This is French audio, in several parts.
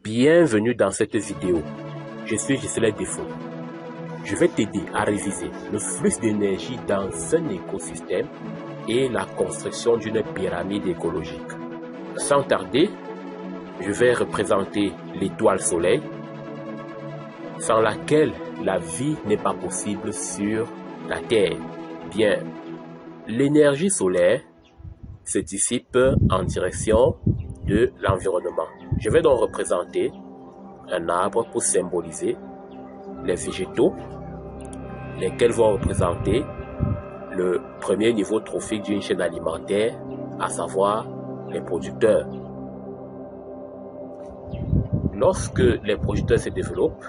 Bienvenue dans cette vidéo. Je suis Gisèle Défaut. Je vais t'aider à réviser le flux d'énergie dans un écosystème et la construction d'une pyramide écologique. Sans tarder, je vais représenter l'étoile Soleil, sans laquelle la vie n'est pas possible sur la Terre. Bien, l'énergie solaire se dissipe en direction de l'environnement. Je vais donc représenter un arbre pour symboliser les végétaux, lesquels vont représenter le premier niveau trophique d'une chaîne alimentaire, à savoir les producteurs. Lorsque les producteurs se développent,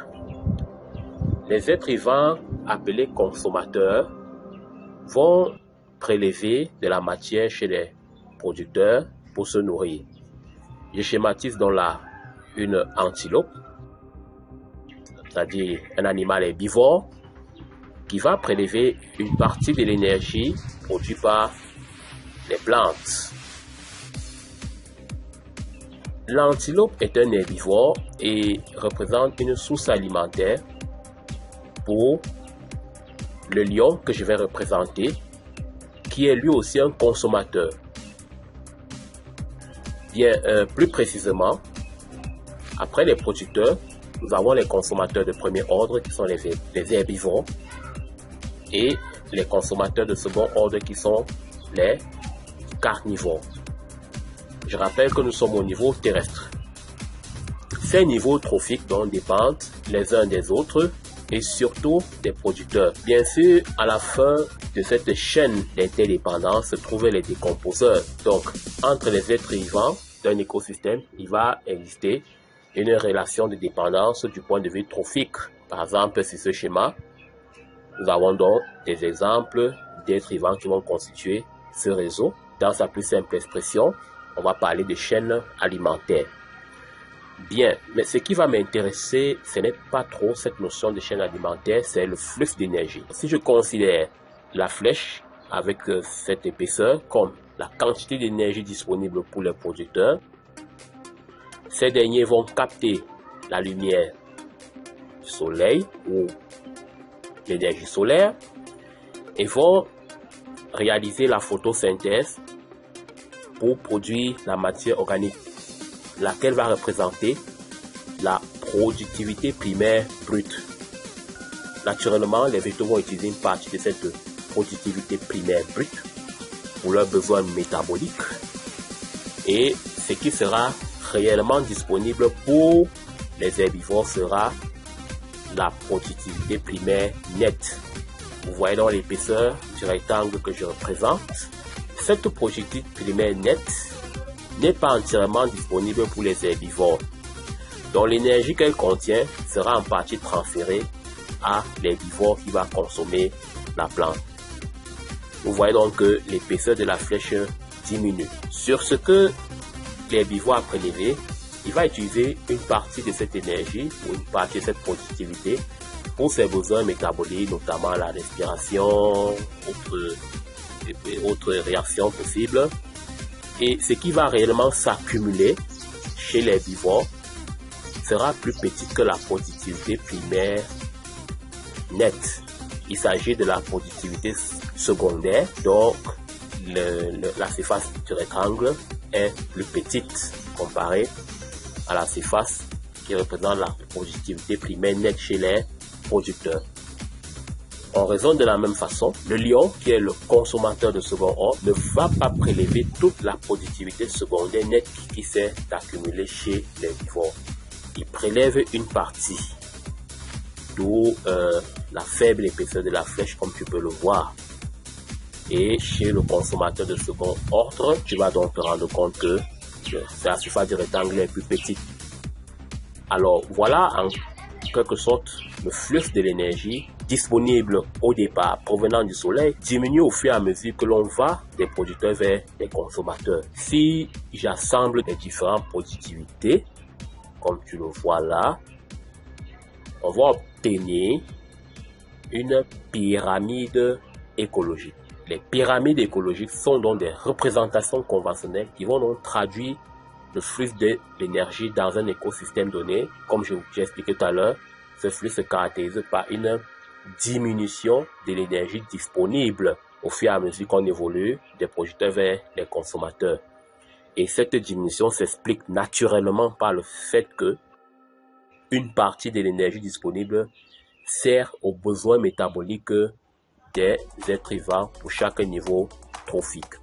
les êtres vivants appelés consommateurs vont prélever de la matière chez les producteurs pour se nourrir. Je schématise donc là une antilope, c'est-à-dire un animal herbivore qui va prélever une partie de l'énergie produite par les plantes. L'antilope est un herbivore et représente une source alimentaire pour le lion que je vais représenter, qui est lui aussi un consommateur. Bien, plus précisément, après les producteurs, nous avons les consommateurs de premier ordre qui sont les herbivores et les consommateurs de second ordre qui sont les carnivores. Je rappelle que nous sommes au niveau terrestre. Ces niveaux trophiques dont dépendent les uns des autres et surtout des producteurs. Bien sûr, à la fin de cette chaîne d'interdépendance se trouvent les décomposeurs. Donc, entre les êtres vivants d'un écosystème, il va exister une relation de dépendance du point de vue trophique. Par exemple, sur ce schéma, nous avons donc des exemples d'êtres vivants qui vont constituer ce réseau. Dans sa plus simple expression, on va parler de chaîne alimentaire. Bien, mais ce qui va m'intéresser, ce n'est pas trop cette notion de chaîne alimentaire, c'est le flux d'énergie. Si je considère la flèche avec cette épaisseur comme la quantité d'énergie disponible pour les producteurs, ces derniers vont capter la lumière du soleil ou l'énergie solaire et vont réaliser la photosynthèse pour produire la matière organique, laquelle va représenter la productivité primaire brute. Naturellement, les végétaux vont utiliser une partie de cette productivité primaire brute pour leurs besoins métaboliques et ce qui sera réellement disponible pour les herbivores sera la productivité primaire nette. Vous voyez donc l'épaisseur du rectangle que je représente. Cette productivité primaire nette n'est pas entièrement disponible pour les herbivores. Donc l'énergie qu'elle contient sera en partie transférée à l'herbivore qui va consommer la plante. Vous voyez donc que l'épaisseur de la flèche diminue. Sur ce que l'herbivore a prélevé, il va utiliser une partie de cette énergie ou une partie de cette productivité pour ses besoins métaboliques, notamment la respiration, autres réactions possibles. Et ce qui va réellement s'accumuler chez l'herbivore sera plus petit que la productivité primaire nette. Il s'agit de la productivité secondaire, donc la surface du rectangle est plus petite comparée à la surface qui représente la productivité primaire nette chez les producteurs. En raison de la même façon, le lion, qui est le consommateur de second ordre, ne va pas prélever toute la productivité secondaire nette qui s'est accumulée chez les herbivores. Il prélève une partie, d'où la faible épaisseur de la flèche, comme tu peux le voir. Et chez le consommateur de second ordre, tu vas donc te rendre compte que la surface du rectangle est plus petite. Alors voilà en quelque sorte le flux de l'énergie disponible au départ provenant du soleil diminue au fur et à mesure que l'on va des producteurs vers les consommateurs. Si j'assemble les différentes productivités, comme tu le vois là, on va obtenir une pyramide écologique. Les pyramides écologiques sont donc des représentations conventionnelles qui vont donc traduire le flux de l'énergie dans un écosystème donné, comme j'ai expliqué tout à l'heure, ce flux se caractérise par une diminution de l'énergie disponible au fur et à mesure qu'on évolue des producteurs vers les consommateurs. Et cette diminution s'explique naturellement par le fait que une partie de l'énergie disponible sert aux besoins métaboliques des êtres vivants pour chaque niveau trophique.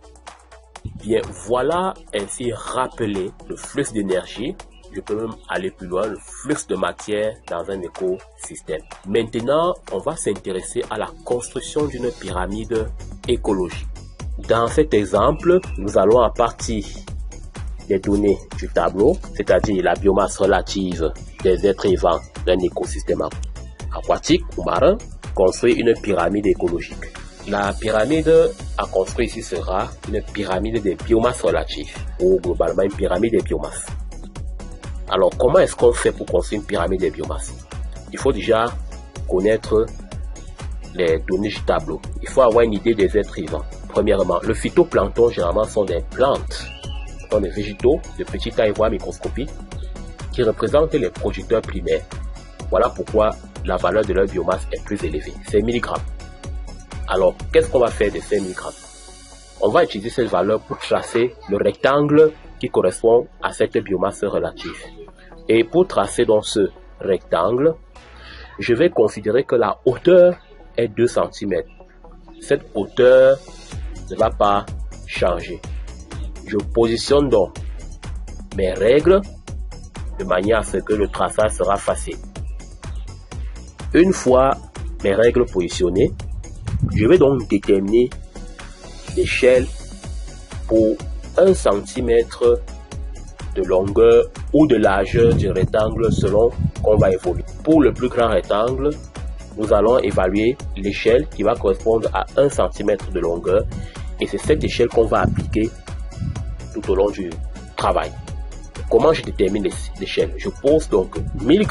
Bien, voilà ainsi rappelé le flux d'énergie. Je peux même aller plus loin, le flux de matière dans un écosystème. Maintenant, on va s'intéresser à la construction d'une pyramide écologique. Dans cet exemple, nous allons à partir des données du tableau, c'est-à-dire la biomasse relative des êtres vivants d'un écosystème aquatique ou marin, construire une pyramide écologique. La pyramide à construire ici sera une pyramide des biomasses relatives, ou globalement une pyramide des biomasses. Alors, comment est-ce qu'on fait pour construire une pyramide des biomasses? Il faut déjà connaître les données du tableau. Il faut avoir une idée des êtres vivants. Premièrement, le phytoplancton, généralement, sont des plantes, sont des végétaux de petite taille voire microscopique, qui représentent les producteurs primaires. Voilà pourquoi la valeur de leur biomasse est plus élevée, c'est milligrammes. Alors, qu'est-ce qu'on va faire de ces milligrammes? On va utiliser cette valeur pour tracer le rectangle qui correspond à cette biomasse relative. Et pour tracer dans ce rectangle, je vais considérer que la hauteur est 2 cm. Cette hauteur ne va pas changer. Je positionne donc mes règles de manière à ce que le traçage sera facile. Une fois mes règles positionnées, je vais donc déterminer l'échelle pour 1 cm de longueur ou de largeur du rectangle selon qu'on va évoluer. Pour le plus grand rectangle, nous allons évaluer l'échelle qui va correspondre à 1 cm de longueur et c'est cette échelle qu'on va appliquer tout au long du travail. Comment je détermine l'échelle? Je pose donc 1000 g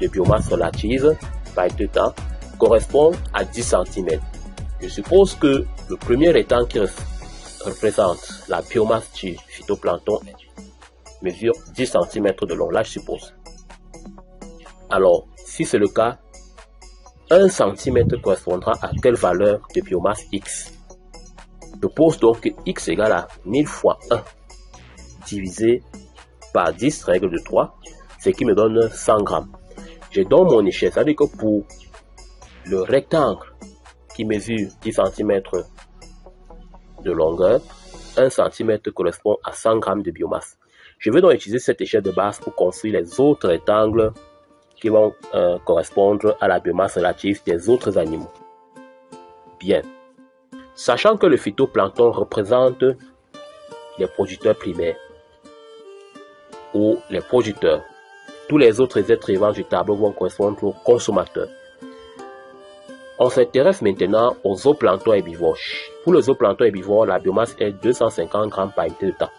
de biomasse relative par temps correspond à 10 cm. Je suppose que le premier rectangle qui représente la biomasse du phytoplancton mesure 10 cm de long, là je suppose. Alors, si c'est le cas, 1 cm correspondra à quelle valeur de biomasse X? Je pose donc que X égale à 1000 fois 1 divisé par 10, règle de 3, ce qui me donne 100 grammes. J'ai donc mon échelle, c'est-à-dire que pour le rectangle qui mesure 10 cm de longueur, 1 cm correspond à 100 grammes de biomasse. Je vais donc utiliser cette échelle de base pour construire les autres rectangles qui vont correspondre à la biomasse relative des autres animaux. Bien. Sachant que le phytoplancton représente les producteurs primaires ou les producteurs, tous les autres êtres vivants du tableau vont correspondre aux consommateurs. On s'intéresse maintenant aux zooplanctons herbivores. Pour le zooplancton herbivore, la biomasse est 250 grammes par unité de temps.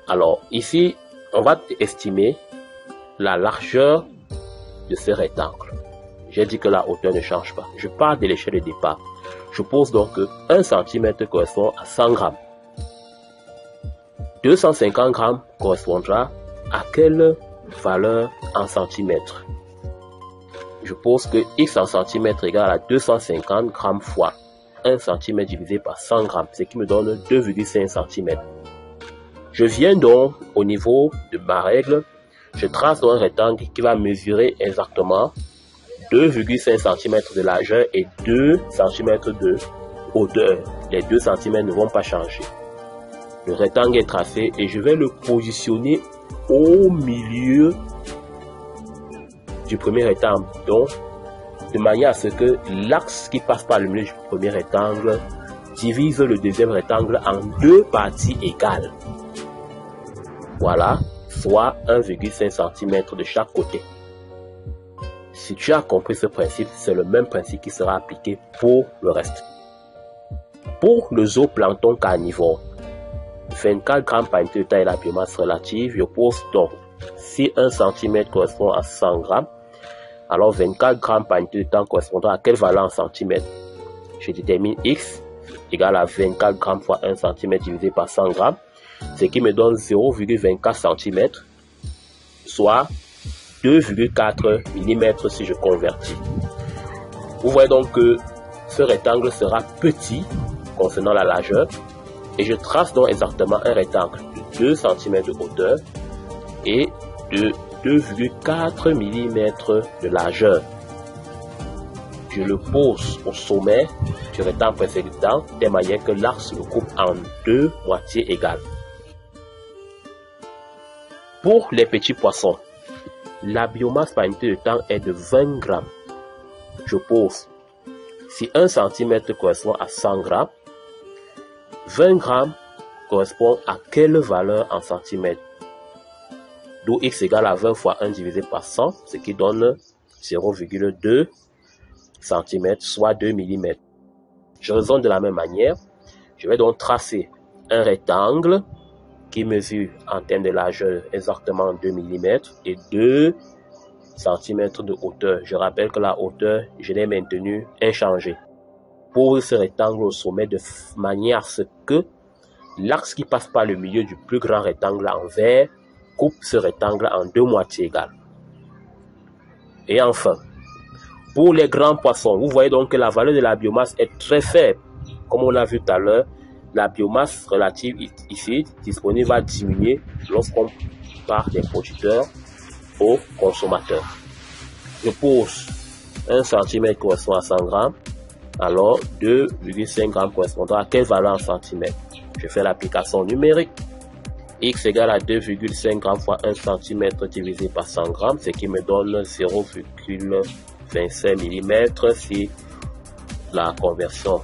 Alors ici, on va estimer la largeur de ce rectangle. J'ai dit que la hauteur ne change pas. Je pars de l'échelle de départ. Je pose donc que 1 cm correspond à 100 grammes. 250 grammes correspondra à quelle valeur en centimètres? Je pose que X en centimètres égale à 250 grammes fois 1 cm divisé par 100 grammes, ce qui me donne 2,5 cm. Je viens donc au niveau de ma règle, je trace donc un rectangle qui va mesurer exactement 2,5 cm de largeur et 2 cm de hauteur. Les 2 cm ne vont pas changer. Le rectangle est tracé et je vais le positionner au milieu du premier rectangle. Donc, de manière à ce que l'axe qui passe par le milieu du premier rectangle divise le deuxième rectangle en 2 parties égales. Voilà, soit 1,5 cm de chaque côté. Si tu as compris ce principe, c'est le même principe qui sera appliqué pour le reste. Pour le zooplancton carnivore, 24 grammes par unité de taille est la biomasse relative. Je pose donc, si 1 cm correspond à 100 grammes, alors 24 grammes par unité de temps correspondra à quelle valeur en centimètres? Je détermine X égale à 24 grammes fois 1 cm divisé par 100 grammes, ce qui me donne 0,24 cm, soit 2,4 mm si je convertis. Vous voyez donc que ce rectangle sera petit concernant la largeur, et je trace donc exactement un rectangle de 2 cm de hauteur et de 2,4 mm de largeur. Je le pose au sommet du rectangle précédent de manière que l'axe le coupe en 2 moitiés égales. Pour les petits poissons, la biomasse par unité de temps est de 20 grammes. Je pose, si 1 cm correspond à 100 grammes, 20 grammes correspond à quelle valeur en centimètres? D'où x égale à 20 fois 1 divisé par 100, ce qui donne 0,2 cm, soit 2 mm. Je raisonne de la même manière. Je vais donc tracer un rectangle qui mesure en termes de largeur exactement 2 mm et 2 cm de hauteur. Je rappelle que la hauteur, je l'ai maintenue inchangée. Pour ce rectangle au sommet de manière à ce que l'axe qui passe par le milieu du plus grand rectangle en vert coupe ce rectangle en 2 moitiés égales. Et enfin, pour les grands poissons, vous voyez donc que la valeur de la biomasse est très faible. Comme on l'a vu tout à l'heure, la biomasse relative ici disponible va diminuer lorsqu'on part des producteurs aux consommateurs. Je pose 1 cm correspond à 100 grammes, alors 2,5 grammes correspondant à quelle valeur en centimètres? Je fais l'application numérique. X égale à 2,5 grammes fois 1 cm divisé par 100 grammes, ce qui me donne 0,25 mm si la conversion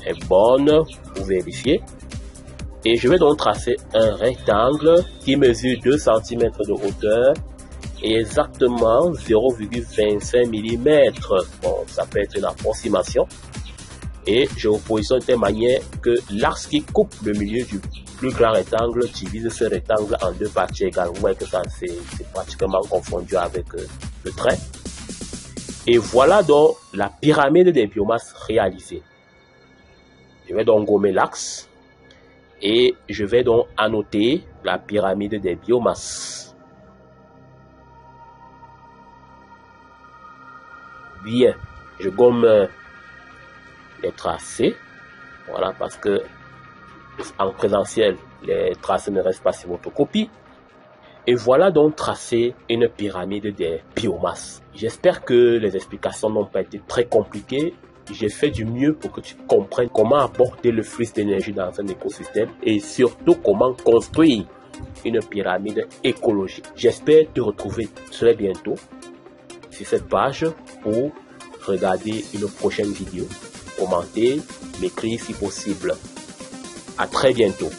est bonne pour vérifier. Et je vais donc tracer un rectangle qui mesure 2 cm de hauteur et exactement 0,25 mm. Bon, ça peut être une approximation. Et je vous positionne de telle manière que l'axe qui coupe le milieu du plus grand rectangle divise ce rectangle en 2 parties égales. Vous voyez que ça c'est pratiquement confondu avec le trait. Et voilà donc la pyramide des biomasses réalisée. Je vais donc gommer l'axe et je vais donc annoter la pyramide des biomasses. Bien, je gomme les tracés. Voilà, parce que en présentiel, les tracés ne restent pas sur votre copie. Et voilà donc tracé une pyramide des biomasses. J'espère que les explications n'ont pas été très compliquées. J'ai fait du mieux pour que tu comprennes comment apporter le flux d'énergie dans un écosystème et surtout comment construire une pyramide écologique. J'espère te retrouver très bientôt sur cette page pour regarder une prochaine vidéo. Commenter, m'écrire si possible. À très bientôt.